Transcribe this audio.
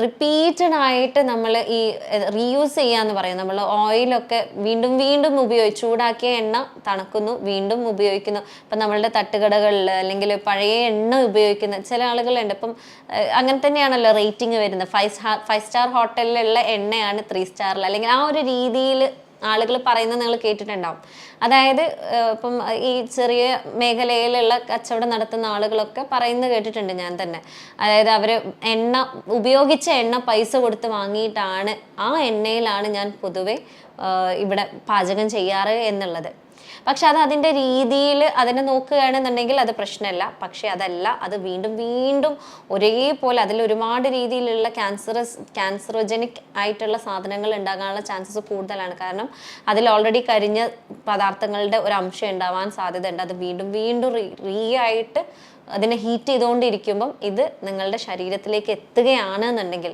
Repeated ആയിട്ട് നമ്മൾ ഈ റീയൂസ് ചെയ്യാന്ന് പറയും. നമ്മൾ ഓയിലൊക്കെ വീണ്ടും വീണ്ടും ചൂടാക്കിയ എണ്ണ തണുക്കുന്നു, വീണ്ടും ഉപയോഗിക്കുന്നു. ഇപ്പം നമ്മളുടെ തട്ടുകടകളിൽ അല്ലെങ്കിൽ പഴയ എണ്ണ ഉപയോഗിക്കുന്ന ചില ആളുകളുണ്ട്. ഇപ്പം അങ്ങനെ തന്നെയാണല്ലോ റേറ്റിംഗ് വരുന്നത്. 5 സ്റ്റാർ ഹോട്ടലിലുള്ള എണ്ണയാണ് 3 സ്റ്റാറിൽ, അല്ലെങ്കിൽ ആ ഒരു രീതിയിൽ ആളുകൾ പറയുന്നത് നിങ്ങൾ കേട്ടിട്ടുണ്ടാവും. അതായത് ഇപ്പം ഈ ചെറിയ മേഖലയിലുള്ള കച്ചവടം നടത്തുന്ന ആളുകളൊക്കെ പറയുന്നത് കേട്ടിട്ടുണ്ട് ഞാൻ തന്നെ. അതായത് അവർ ഉപയോഗിച്ച എണ്ണ പൈസ കൊടുത്ത് വാങ്ങിയിട്ടാണ്, ആ എണ്ണയിലാണ് ഞാൻ പൊതുവെ ഇവിടെ പാചകം ചെയ്യാറ് എന്നുള്ളത്. പക്ഷെ അത് അതിൻ്റെ രീതിയിൽ അതിനെ നോക്കുകയാണെന്നുണ്ടെങ്കിൽ അത് പ്രശ്നമല്ല. പക്ഷെ അതല്ല, അത് വീണ്ടും വീണ്ടും ഒരേപോലെ അതിൽ ഒരുപാട് രീതിയിലുള്ള ക്യാൻസറോജനിക് ആയിട്ടുള്ള സാധനങ്ങൾ ഉണ്ടാകാനുള്ള ചാൻസസ് കൂടുതലാണ്. കാരണം അതിൽ ഓൾറെഡി കരിഞ്ഞ പദാർത്ഥങ്ങളുടെ ഒരു അംശം ഉണ്ടാവാൻ സാധ്യതയുണ്ട്. അത് വീണ്ടും വീണ്ടും ആയിട്ട് അതിനെ ഹീറ്റ് ചെയ്തുകൊണ്ടിരിക്കുമ്പം ഇത് നിങ്ങളുടെ ശരീരത്തിലേക്ക് എത്തുകയാണെന്നുണ്ടെങ്കിൽ